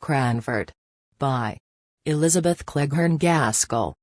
Cranford. By Elizabeth Cleghorn Gaskell.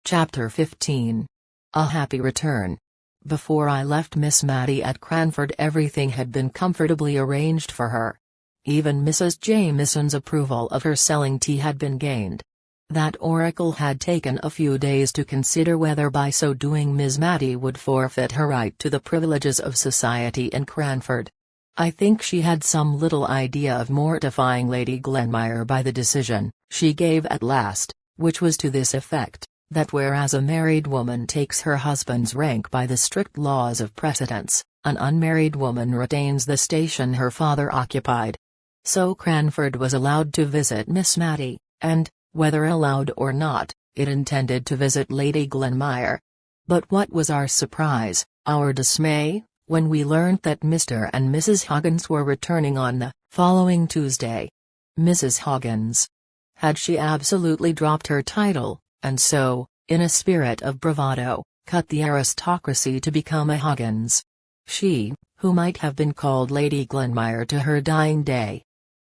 Chapter 15. A Happy Return. Before I left Miss Matty at Cranford, everything had been comfortably arranged for her. Even Mrs. Jameson's approval of her selling tea had been gained. That oracle had taken a few days to consider whether by so doing Miss Matty would forfeit her right to the privileges of society in Cranford. I think she had some little idea of mortifying Lady Glenmire by the decision she gave at last, which was to this effect, that whereas a married woman takes her husband's rank by the strict laws of precedence, an unmarried woman retains the station her father occupied. So Cranford was allowed to visit Miss Matty, and, whether allowed or not, it intended to visit Lady Glenmire. But what was our surprise, our dismay, when we learnt that Mr. and Mrs. Huggins were returning on the following Tuesday. Mrs. Huggins. Had she absolutely dropped her title, and so, in a spirit of bravado, cut the aristocracy to become a Huggins? She, who might have been called Lady Glenmire to her dying day.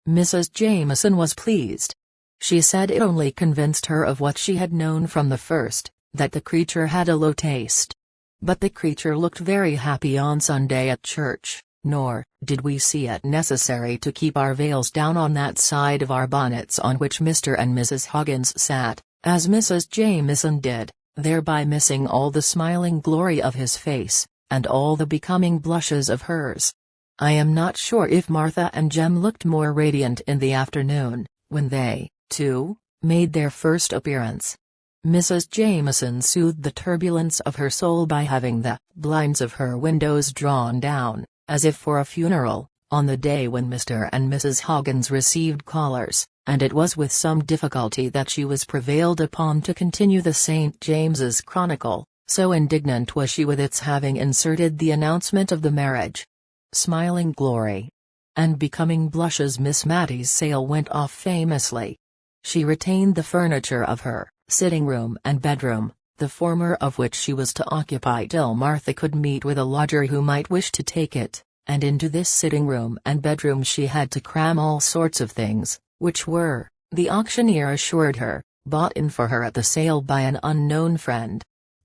Mrs. Jameson was pleased. She said it only convinced her of what she had known from the first, that the creature had a low taste. But the creature looked very happy on Sunday at church, nor did we see it necessary to keep our veils down on that side of our bonnets on which Mr. and Mrs. Huggins sat, as Mrs. Jameson did, thereby missing all the smiling glory of his face, and all the becoming blushes of hers. I am not sure if Martha and Jem looked more radiant in the afternoon, when they, too, made their first appearance. Mrs. Jameson soothed the turbulence of her soul by having the blinds of her windows drawn down, as if for a funeral, on the day when Mr. and Mrs. Huggins received callers, and it was with some difficulty that she was prevailed upon to continue the St. James's Chronicle, so indignant was she with its having inserted the announcement of the marriage. Smiling glory and becoming blushes, Miss Matty's sale went off famously. She retained the furniture of her sitting room and bedroom, the former of which she was to occupy till Martha could meet with a lodger who might wish to take it, and into this sitting room and bedroom she had to cram all sorts of things, which were, the auctioneer assured her, bought in for her at the sale by an unknown friend.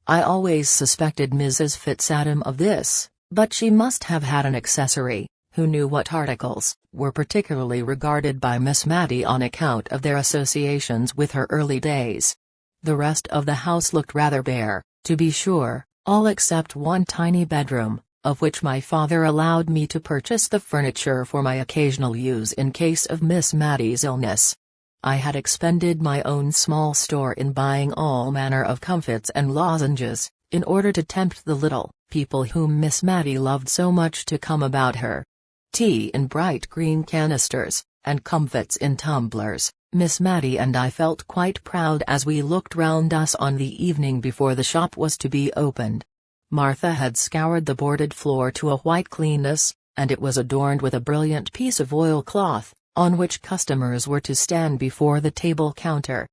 I always suspected Mrs. Fitzadam of this, but she must have had an accessory, who knew what articles were particularly regarded by Miss Matty on account of their associations with her early days. The rest of the house looked rather bare, to be sure, all except one tiny bedroom, of which my father allowed me to purchase the furniture for my occasional use in case of Miss Matty's illness. I had expended my own small store in buying all manner of comfits and lozenges, in order to tempt the little people whom Miss Matty loved so much to come about her. Tea in bright green canisters, and comfits in tumblers. Miss Matty and I felt quite proud as we looked round us on the evening before the shop was to be opened. Martha had scoured the boarded floor to a white cleanness, and it was adorned with a brilliant piece of oilcloth, on which customers were to stand before the table counter.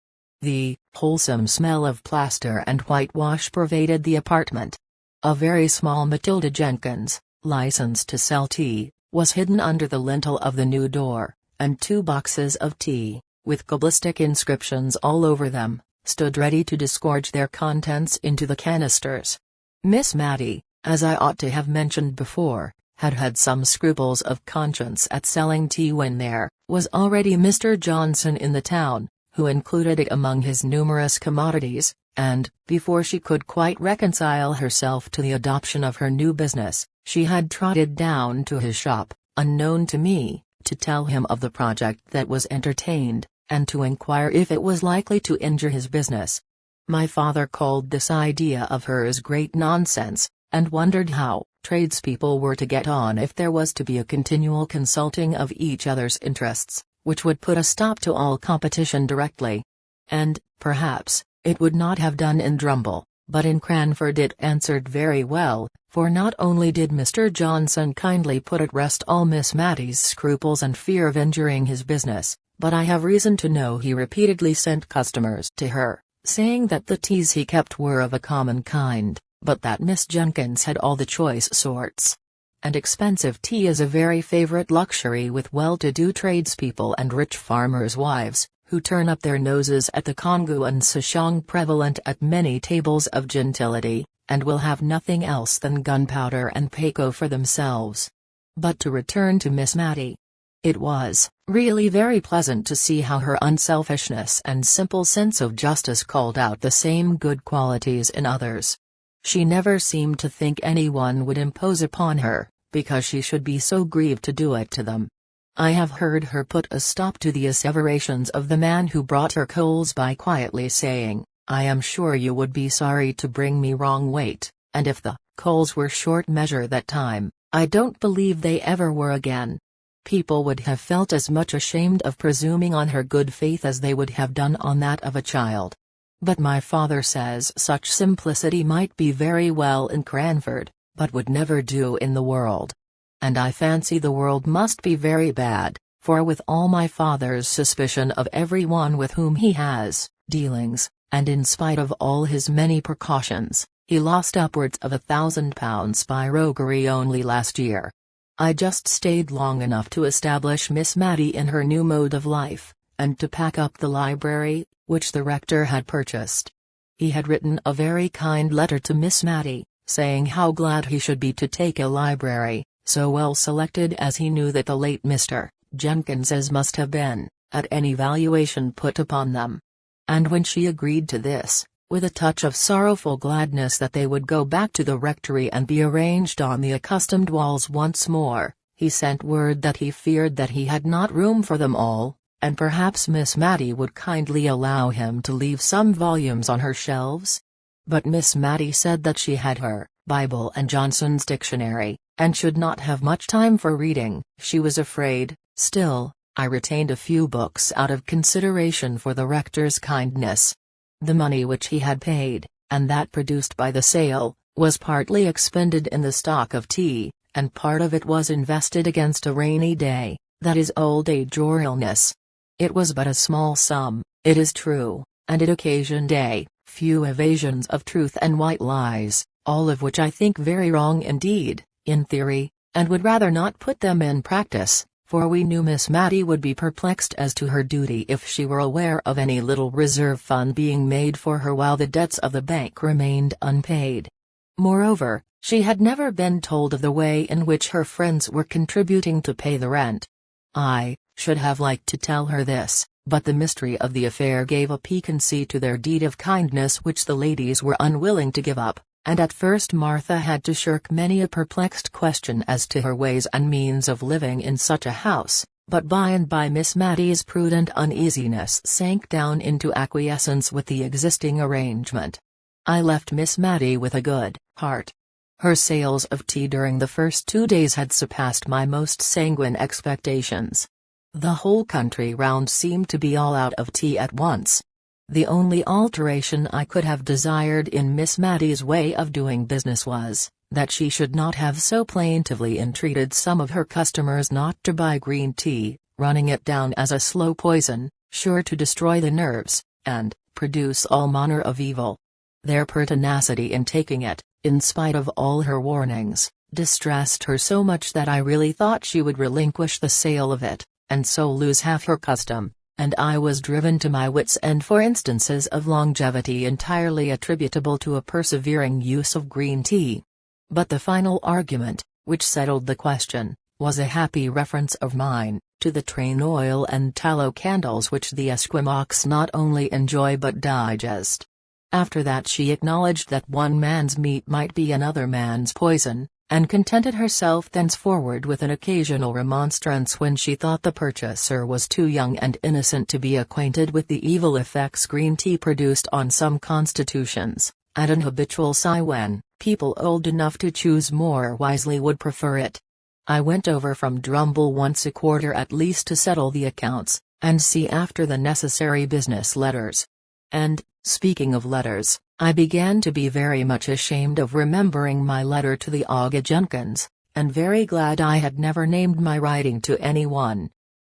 The wholesome smell of plaster and whitewash pervaded the apartment. A very small Matilda Jenkins, licensed to sell tea, was hidden under the lintel of the new door, and 2 boxes of tea, with cabalistic inscriptions all over them, stood ready to disgorge their contents into the canisters. Miss Matty, as I ought to have mentioned before, had had some scruples of conscience at selling tea when there was already Mr. Johnson in the town, who included it among his numerous commodities, and, before she could quite reconcile herself to the adoption of her new business, she had trotted down to his shop, unknown to me, to tell him of the project that was entertained, and to inquire if it was likely to injure his business. My father called this idea of hers great nonsense, and wondered how tradespeople were to get on if there was to be a continual consulting of each other's interests, which would put a stop to all competition directly. And, perhaps, it would not have done in Drumble, but in Cranford it answered very well, for not only did Mr. Johnson kindly put at rest all Miss Matty's scruples and fear of injuring his business, but I have reason to know he repeatedly sent customers to her, saying that the teas he kept were of a common kind, but that Miss Jenkins had all the choice sorts. and expensive tea is a very favorite luxury with well-to-do tradespeople and rich farmers' wives, who turn up their noses at the Congo and Seshong prevalent at many tables of gentility, and will have nothing else than gunpowder and pekoe for themselves. But to return to Miss Matty. It was really very pleasant to see how her unselfishness and simple sense of justice called out the same good qualities in others. She never seemed to think anyone would impose upon her, because she should be so grieved to do it to them. I have heard her put a stop to the asseverations of the man who brought her coals by quietly saying, "I am sure you would be sorry to bring me wrong weight," and if the coals were short measure that time, I don't believe they ever were again. People would have felt as much ashamed of presuming on her good faith as they would have done on that of a child. But my father says such simplicity might be very well in Cranford, but would never do in the world. And I fancy the world must be very bad, for with all my father's suspicion of everyone with whom he has dealings, and in spite of all his many precautions, he lost upwards of £1,000 by roguery only last year. I just stayed long enough to establish Miss Matty in her new mode of life, and to pack up the library, which the rector had purchased. He had written a very kind letter to Miss Matty, saying how glad he should be to take a library, so well selected as he knew that the late Mr. Jenkins's must have been, at any valuation put upon them. And when she agreed to this, with a touch of sorrowful gladness that they would go back to the rectory and be arranged on the accustomed walls once more, he sent word that he feared that he had not room for them all, and perhaps Miss Matty would kindly allow him to leave some volumes on her shelves. But Miss Matty said that she had her Bible and Johnson's dictionary, and should not have much time for reading, she was afraid. Still, I retained a few books out of consideration for the rector's kindness. The money which he had paid, and that produced by the sale, was partly expended in the stock of tea, and part of it was invested against a rainy day, that is old age or illness. It was but a small sum, it is true, and it occasioned a few evasions of truth and white lies, all of which I think very wrong indeed, in theory, and would rather not put them in practice, for we knew Miss Matty would be perplexed as to her duty if she were aware of any little reserve fund being made for her while the debts of the bank remained unpaid. Moreover, she had never been told of the way in which her friends were contributing to pay the rent. I should have liked to tell her this, but the mystery of the affair gave a piquancy to their deed of kindness which the ladies were unwilling to give up, and at first Martha had to shirk many a perplexed question as to her ways and means of living in such a house, but by and by Miss Matty's prudent uneasiness sank down into acquiescence with the existing arrangement. I left Miss Matty with a good heart. Her sales of tea during the first 2 days had surpassed my most sanguine expectations. The whole country round seemed to be all out of tea at once. The only alteration I could have desired in Miss Matty's way of doing business was, that she should not have so plaintively entreated some of her customers not to buy green tea, running it down as a slow poison, sure to destroy the nerves, and produce all manner of evil. Their pertinacity in taking it, in spite of all her warnings, distressed her so much that I really thought she would relinquish the sale of it, and so lose half her custom, and I was driven to my wits' end for instances of longevity entirely attributable to a persevering use of green tea. But the final argument, which settled the question, was a happy reference of mine, to the train oil and tallow candles which the Esquimaux not only enjoy but digest. After that she acknowledged that one man's meat might be another man's poison, and contented herself thenceforward with an occasional remonstrance when she thought the purchaser was too young and innocent to be acquainted with the evil effects green tea produced on some constitutions, and an habitual sigh when people old enough to choose more wisely would prefer it. I went over from Drumble once a quarter at least to settle the accounts, and see after the necessary business letters. And, speaking of letters, I began to be very much ashamed of remembering my letter to the Aga Jenkins, and very glad I had never named my writing to anyone.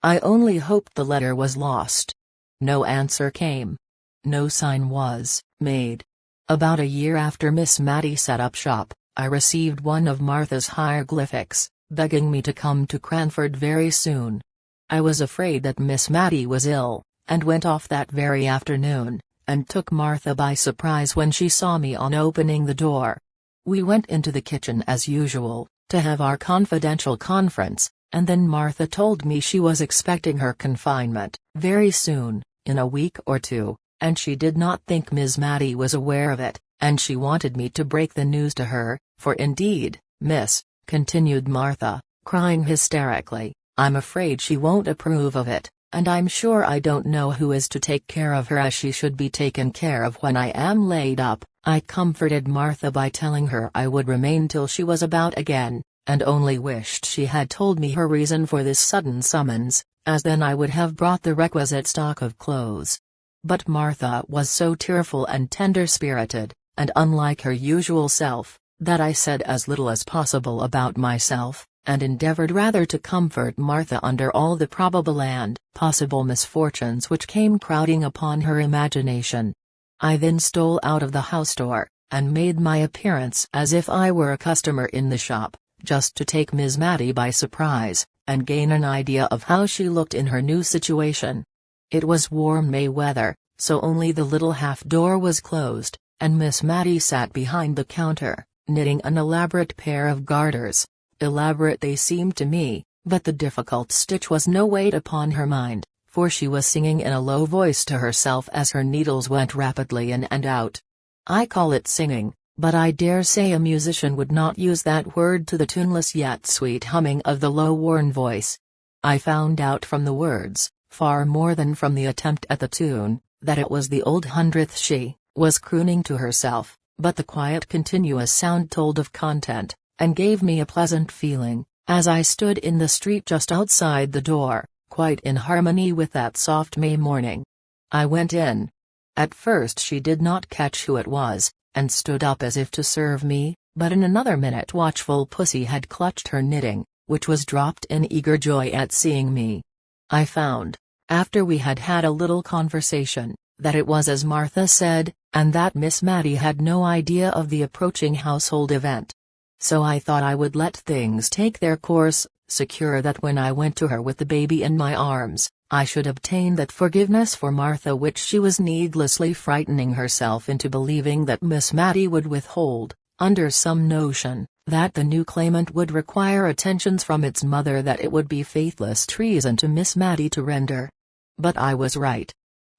I only hoped the letter was lost. No answer came. No sign was made. About a year after Miss Matty set up shop, I received one of Martha's hieroglyphics, begging me to come to Cranford very soon. I was afraid that Miss Matty was ill, and went off that very afternoon, and took Martha by surprise when she saw me on opening the door. We went into the kitchen as usual, to have our confidential conference, and then Martha told me she was expecting her confinement very soon, in a week or two, and she did not think Miss Matty was aware of it, and she wanted me to break the news to her, for indeed, miss, continued Martha, crying hysterically, I'm afraid she won't approve of it, and I'm sure I don't know who is to take care of her as she should be taken care of when I am laid up. I comforted Martha by telling her I would remain till she was about again, and only wished she had told me her reason for this sudden summons, as then I would have brought the requisite stock of clothes. But Martha was so tearful and tender-spirited, and unlike her usual self, that I said as little as possible about myself, and endeavored rather to comfort Martha under all the probable and possible misfortunes which came crowding upon her imagination. I then stole out of the house door, and made my appearance as if I were a customer in the shop, just to take Miss Matty by surprise, and gain an idea of how she looked in her new situation. It was warm May weather, so only the little half-door was closed, and Miss Matty sat behind the counter, knitting an elaborate pair of garters. Elaborate they seemed to me, but the difficult stitch was no weight upon her mind, for she was singing in a low voice to herself as her needles went rapidly in and out. I call it singing, but I dare say a musician would not use that word to the tuneless yet sweet humming of the low worn voice. I found out from the words, far more than from the attempt at the tune, that it was the old hundredth she was crooning to herself, but the quiet continuous sound told of content, and gave me a pleasant feeling, as I stood in the street just outside the door, quite in harmony with that soft May morning. I went in. At first she did not catch who it was, and stood up as if to serve me, but in another minute watchful pussy had clutched her knitting, which was dropped in eager joy at seeing me. I found, after we had had a little conversation, that it was as Martha said, and that Miss Matty had no idea of the approaching household event. So I thought I would let things take their course, secure that when I went to her with the baby in my arms, I should obtain that forgiveness for Martha which she was needlessly frightening herself into believing that Miss Matty would withhold, under some notion that the new claimant would require attentions from its mother that it would be faithless treason to Miss Matty to render. But I was right.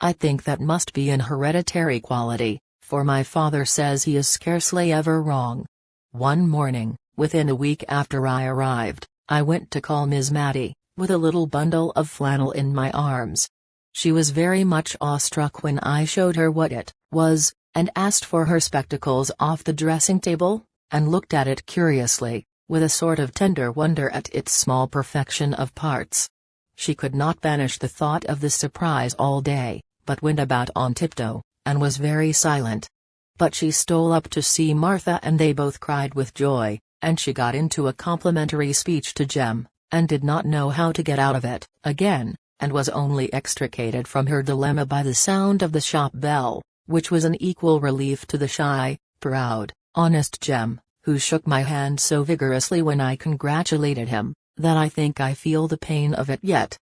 I think that must be an hereditary quality, for my father says he is scarcely ever wrong. One morning, within a week after I arrived, I went to call Miss Matty, with a little bundle of flannel in my arms. She was very much awestruck when I showed her what it was, and asked for her spectacles off the dressing-table, and looked at it curiously, with a sort of tender wonder at its small perfection of parts. She could not banish the thought of this surprise all day, but went about on tiptoe, and was very silent. But she stole up to see Martha and they both cried with joy, and she got into a complimentary speech to Jem, and did not know how to get out of it, again, and was only extricated from her dilemma by the sound of the shop bell, which was an equal relief to the shy, proud, honest Jem, who shook my hand so vigorously when I congratulated him, that I think I feel the pain of it yet.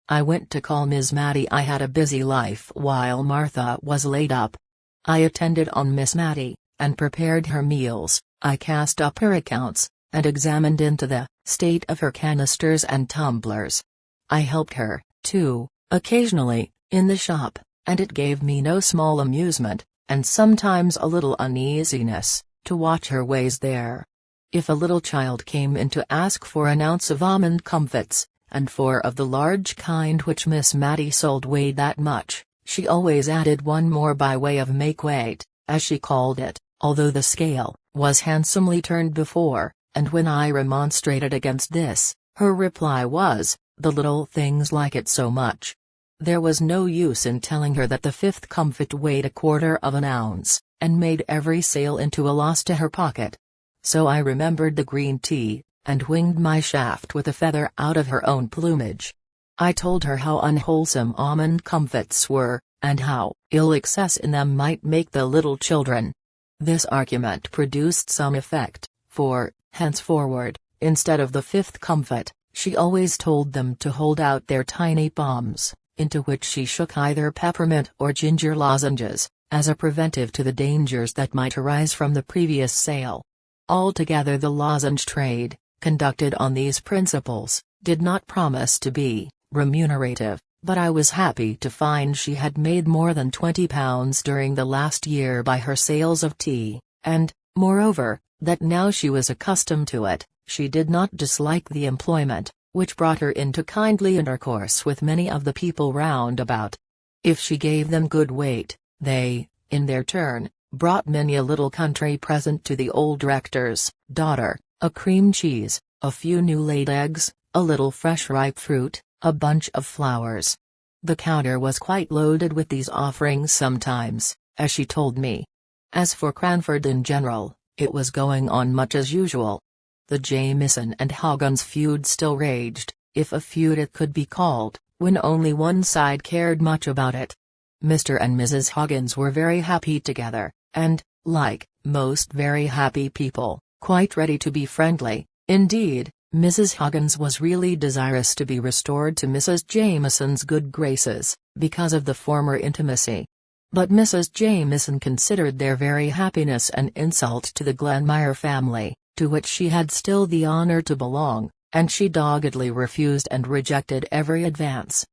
I went to call Miss Matty. I had a busy life while Martha was laid up. I attended on Miss Matty, and prepared her meals, I cast up her accounts, and examined into the state of her canisters and tumblers. I helped her, too, occasionally, in the shop, and it gave me no small amusement, and sometimes a little uneasiness, to watch her ways there. If a little child came in to ask for an ounce of almond comfits, and 4 of the large kind which Miss Matty sold weighed that much, she always added 1 more by way of make-weight, as she called it, although the scale was handsomely turned before, and when I remonstrated against this, her reply was, "The little things like it so much." There was no use in telling her that the 5th comfit weighed 1/4 of an ounce, and made every sale into a loss to her pocket. So I remembered the green tea, and winged my shaft with a feather out of her own plumage. I told her how unwholesome almond comfits were, and how ill excess in them might make the little children. This argument produced some effect, for, henceforward, instead of the fifth comfort, she always told them to hold out their tiny palms, into which she shook either peppermint or ginger lozenges, as a preventive to the dangers that might arise from the previous sale. Altogether the lozenge trade, conducted on these principles, did not promise to be remunerative, but I was happy to find she had made more than £20 during the last year by her sales of tea, and, moreover, that now she was accustomed to it, she did not dislike the employment, which brought her into kindly intercourse with many of the people round about. If she gave them good weight, they, in their turn, brought many a little country present to the old rector's daughter, a cream cheese, a few new-laid eggs, a little fresh ripe fruit, a bunch of flowers. The counter was quite loaded with these offerings sometimes, as she told me. As for Cranford in general, it was going on much as usual. The Jamieson and Hoggins feud still raged, if a feud it could be called, when only one side cared much about it. Mr. and Mrs. Hoggins were very happy together, and, like most very happy people, quite ready to be friendly. Indeed, Mrs. Hoggins was really desirous to be restored to Mrs. Jamieson's good graces, because of the former intimacy. But Mrs. Jamieson considered their very happiness an insult to the Glenmire family, to which she had still the honor to belong, and she doggedly refused and rejected every advance.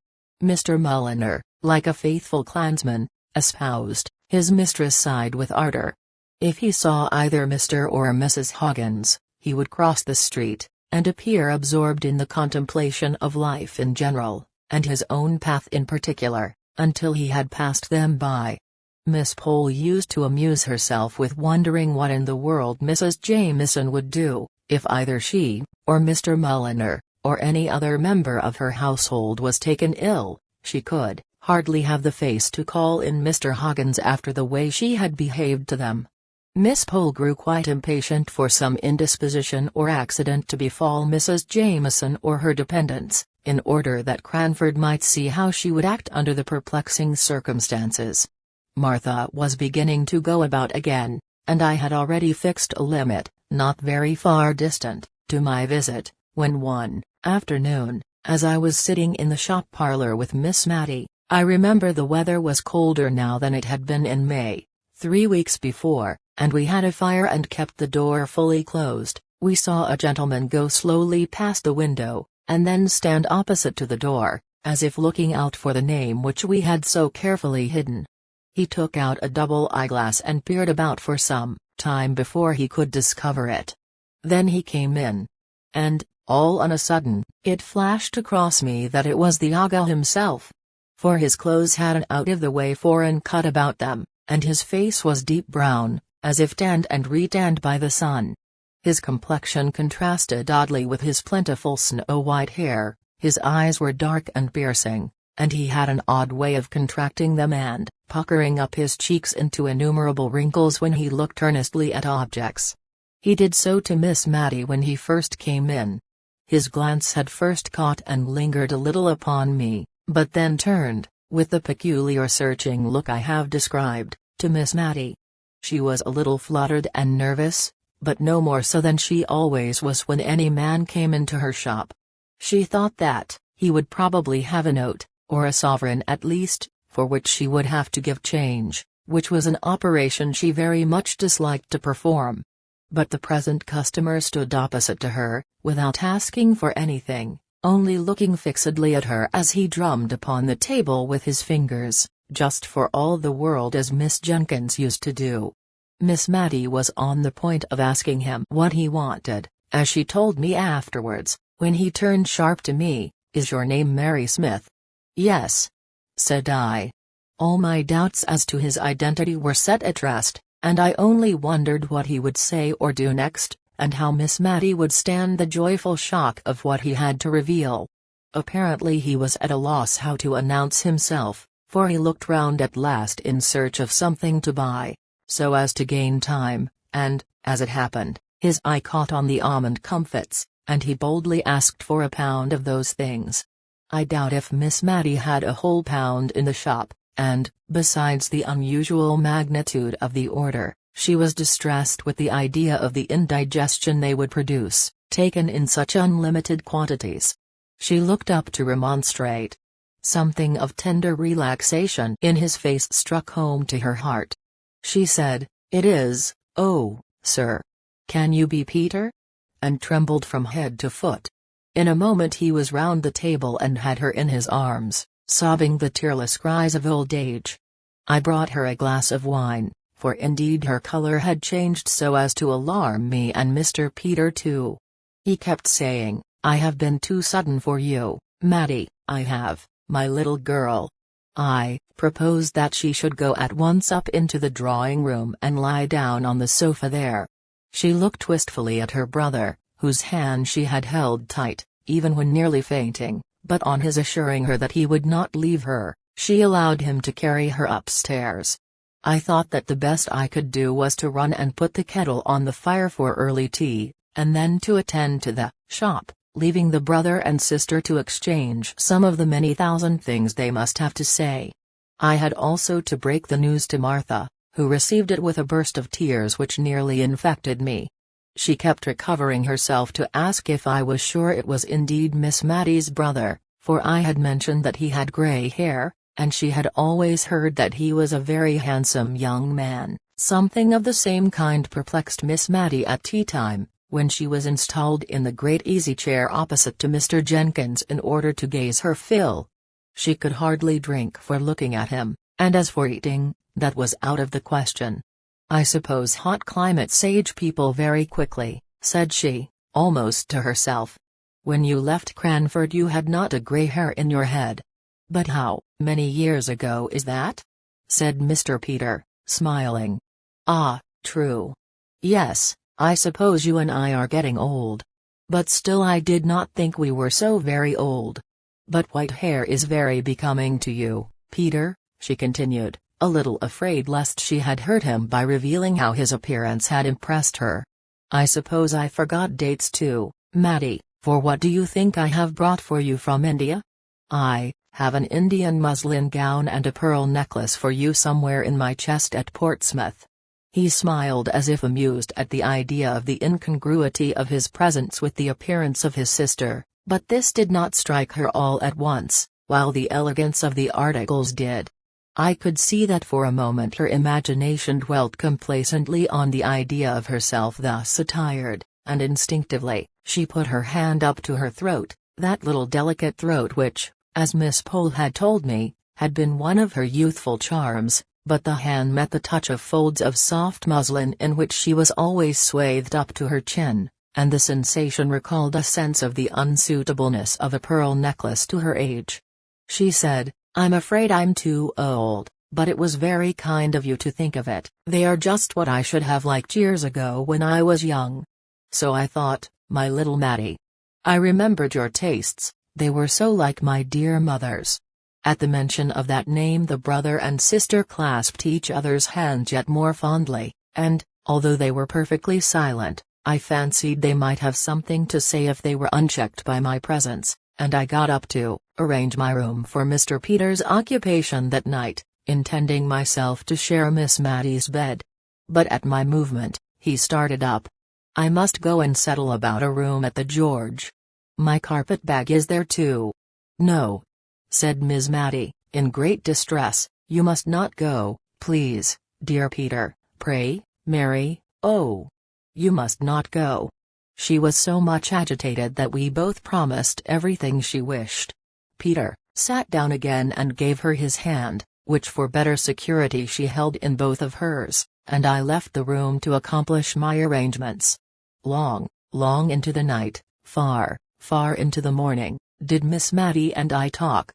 Mr. Mulliner, like a faithful clansman, espoused his mistress' side with ardor. If he saw either Mr. or Mrs. Hoggins, he would cross the street, and appear absorbed in the contemplation of life in general, and his own path in particular, until he had passed them by. Miss Pole used to amuse herself with wondering what in the world Mrs. Jamieson would do, if either she, or Mr. Mulliner, or any other member of her household was taken ill. She could hardly have the face to call in Mr. Hoggins after the way she had behaved to them. Miss Pole grew quite impatient for some indisposition or accident to befall Mrs. Jamieson or her dependents, in order that Cranford might see how she would act under the perplexing circumstances. Martha was beginning to go about again, and I had already fixed a limit, not very far distant, to my visit, when one afternoon, as I was sitting in the shop parlour with Miss Matty, I remember the weather was colder now than it had been in May, 3 weeks before, and we had a fire and kept the door fully closed. We saw a gentleman go slowly past the window, and then stand opposite to the door, as if looking out for the name which we had so carefully hidden. He took out a double eyeglass and peered about for some time before he could discover it. Then he came in. And, all on a sudden, it flashed across me that it was the Aga himself. For his clothes had an out-of-the-way foreign cut about them, and his face was deep brown, as if tanned and retanned by the sun. His complexion contrasted oddly with his plentiful snow-white hair, his eyes were dark and piercing, and he had an odd way of contracting them and puckering up his cheeks into innumerable wrinkles when he looked earnestly at objects. He did so to Miss Matty when he first came in. His glance had first caught and lingered a little upon me, but then turned, with the peculiar searching look I have described, to Miss Matty. She was a little fluttered and nervous, but no more so than she always was when any man came into her shop. She thought that he would probably have a note, or a sovereign at least, for which she would have to give change, which was an operation she very much disliked to perform. But the present customer stood opposite to her, without asking for anything, only looking fixedly at her as he drummed upon the table with his fingers, just for all the world as Miss Jenkins used to do. Miss Matty was on the point of asking him what he wanted, as she told me afterwards, when he turned sharp to me. "Is your name Mary Smith?" "Yes," said I. All my doubts as to his identity were set at rest, and I only wondered what he would say or do next, and how Miss Matty would stand the joyful shock of what he had to reveal. Apparently he was at a loss how to announce himself, for he looked round at last in search of something to buy, so as to gain time, and, as it happened, his eye caught on the almond comfits, and he boldly asked for a pound of those things. I doubt if Miss Matty had a whole pound in the shop, and, besides the unusual magnitude of the order, She was distressed with the idea of the indigestion they would produce, taken in such unlimited quantities. She looked up to remonstrate. Something of tender relaxation in his face struck home to her heart. She said, "It is, oh, sir. Can you be Peter?" and trembled from head to foot. In a moment he was round the table and had her in his arms, sobbing the tearless cries of old age. I brought her a glass of wine, for indeed her colour had changed so as to alarm me and Mr. Peter too. He kept saying, "I have been too sudden for you, Matty, I have, my little girl." I proposed that she should go at once up into the drawing-room and lie down on the sofa there. She looked wistfully at her brother, whose hand she had held tight, even when nearly fainting, but on his assuring her that he would not leave her, she allowed him to carry her upstairs. I thought that the best I could do was to run and put the kettle on the fire for early tea, and then to attend to the shop, leaving the brother and sister to exchange some of the many thousand things they must have to say. I had also to break the news to Martha, who received it with a burst of tears which nearly infected me. She kept recovering herself to ask if I was sure it was indeed Miss Matty's brother, for I had mentioned that he had grey hair, and she had always heard that he was a very handsome young man. Something of the same kind perplexed Miss Matty at tea-time, when she was installed in the great easy-chair opposite to Mr. Jenkins in order to gaze her fill. She could hardly drink for looking at him, and as for eating, that was out of the question. "I suppose hot climates age people very quickly," said she, almost to herself. "When you left Cranford you had not a grey hair in your head." "But how many years ago is that?" said Mr. Peter, smiling. "Ah, true. Yes, I suppose you and I are getting old. But still I did not think we were so very old. But white hair is very becoming to you, Peter," she continued, a little afraid lest she had hurt him by revealing how his appearance had impressed her. "I suppose I forgot dates too, Matty, for what do you think I have brought for you from India? I have an Indian muslin gown and a pearl necklace for you somewhere in my chest at Portsmouth." He smiled as if amused at the idea of the incongruity of his presence with the appearance of his sister, but this did not strike her all at once, while the elegance of the articles did. I could see that for a moment her imagination dwelt complacently on the idea of herself thus attired, and instinctively, she put her hand up to her throat, that little delicate throat which, as Miss Pole had told me, had been one of her youthful charms, but the hand met the touch of folds of soft muslin in which she was always swathed up to her chin, and the sensation recalled a sense of the unsuitableness of a pearl necklace to her age. She said, "I'm afraid I'm too old, but it was very kind of you to think of it. They are just what I should have liked years ago when I was young. So I thought, my little Matty. I remembered your tastes, they were so like my dear mother's." At the mention of that name the brother and sister clasped each other's hands yet more fondly, and, although they were perfectly silent, I fancied they might have something to say if they were unchecked by my presence, and I got up to arrange my room for Mr. Peter's occupation that night, intending myself to share Miss Matty's bed. But at my movement, he started up. "I must go and settle about a room at the George. My carpet bag is there too." "No," said Miss Matty, in great distress, "you must not go, please, dear Peter, pray, Mary, oh! You must not go." She was so much agitated that we both promised everything she wished. Peter sat down again and gave her his hand, which for better security she held in both of hers, and I left the room to accomplish my arrangements. Long into the night, far into the morning, did Miss Matty and I talk.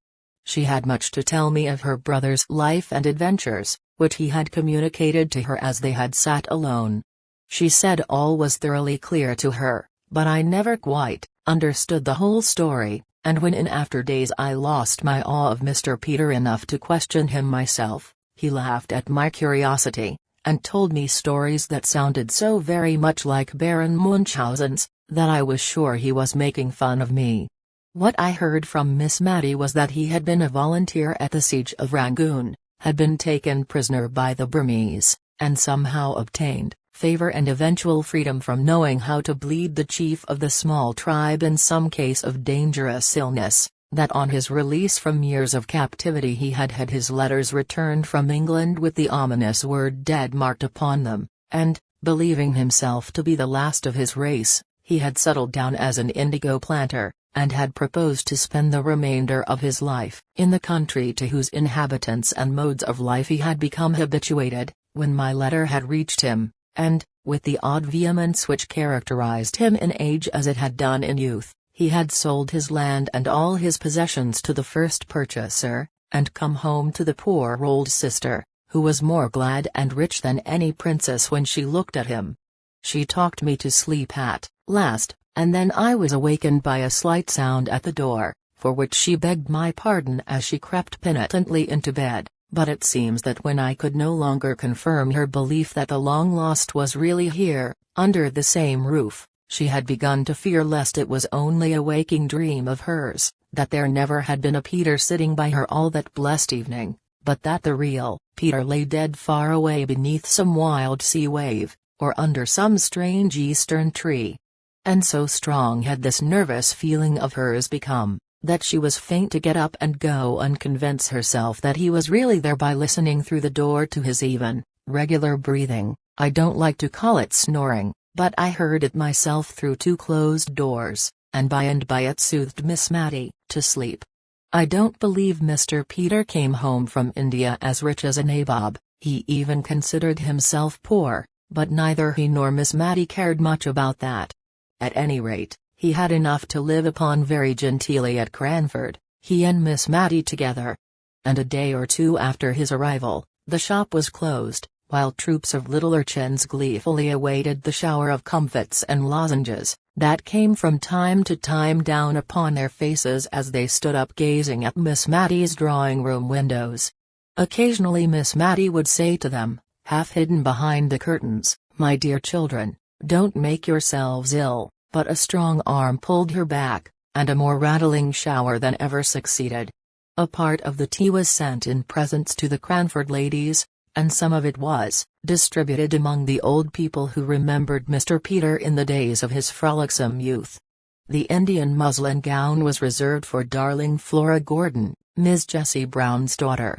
She had much to tell me of her brother's life and adventures, which he had communicated to her as they had sat alone. She said all was thoroughly clear to her, but I never quite understood the whole story, and when in after days I lost my awe of Mr. Peter enough to question him myself, he laughed at my curiosity, and told me stories that sounded so very much like Baron Munchausen's, that I was sure he was making fun of me. What I heard from Miss Matty was that he had been a volunteer at the siege of Rangoon, had been taken prisoner by the Burmese, and somehow obtained favor and eventual freedom from knowing how to bleed the chief of the small tribe in some case of dangerous illness, that on his release from years of captivity he had had his letters returned from England with the ominous word dead marked upon them, and, believing himself to be the last of his race, he had settled down as an indigo planter, and had proposed to spend the remainder of his life in the country to whose inhabitants and modes of life he had become habituated, when my letter had reached him, and, with the odd vehemence which characterized him in age as it had done in youth, he had sold his land and all his possessions to the first purchaser, and come home to the poor old sister, who was more glad and rich than any princess when she looked at him. She talked me to sleep at last, and then I was awakened by a slight sound at the door, for which she begged my pardon as she crept penitently into bed. But it seems that when I could no longer confirm her belief that the long-lost was really here, under the same roof, she had begun to fear lest it was only a waking dream of hers, that there never had been a Peter sitting by her all that blessed evening, but that the real Peter lay dead far away beneath some wild sea wave, or under some strange eastern tree. And so strong had this nervous feeling of hers become, that she was faint to get up and go and convince herself that he was really there by listening through the door to his even, regular breathing. I don't like to call it snoring, but I heard it myself through two closed doors, and by it soothed Miss Matty to sleep. I don't believe Mr. Peter came home from India as rich as a nabob, he even considered himself poor, but neither he nor Miss Matty cared much about that. At any rate, he had enough to live upon very genteelly at Cranford, he and Miss Matty together. And a day or two after his arrival, the shop was closed, while troops of little urchins gleefully awaited the shower of comfits and lozenges that came from time to time down upon their faces as they stood up gazing at Miss Matty's drawing-room windows. Occasionally Miss Matty would say to them, half hidden behind the curtains, "My dear children, don't make yourselves ill." But a strong arm pulled her back, and a more rattling shower than ever succeeded. A part of the tea was sent in presents to the Cranford ladies, and some of it was distributed among the old people who remembered Mr. Peter in the days of his frolicsome youth. The Indian muslin gown was reserved for darling Flora Gordon, Miss Jessie Brown's daughter.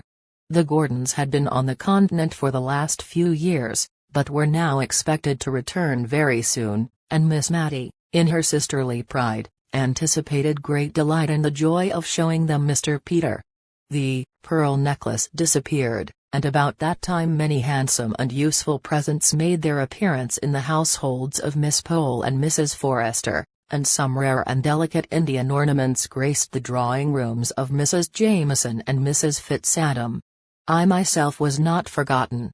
The Gordons had been on the continent for the last few years, but were now expected to return very soon, and Miss Matty, in her sisterly pride, anticipated great delight in the joy of showing them Mr. Peter. The pearl necklace disappeared, and about that time many handsome and useful presents made their appearance in the households of Miss Pole and Mrs. Forrester, and some rare and delicate Indian ornaments graced the drawing-rooms of Mrs. Jameson and Mrs. Fitzadam. I myself was not forgotten.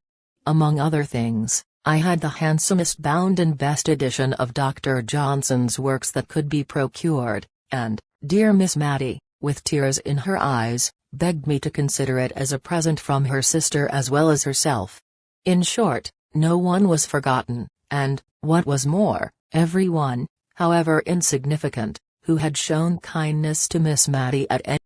Among other things, I had the handsomest bound and best edition of Dr. Johnson's works that could be procured, and, dear Miss Matty, with tears in her eyes, begged me to consider it as a present from her sister as well as herself. In short, no one was forgotten, and, what was more, every one, however insignificant, who had shown kindness to Miss Matty at any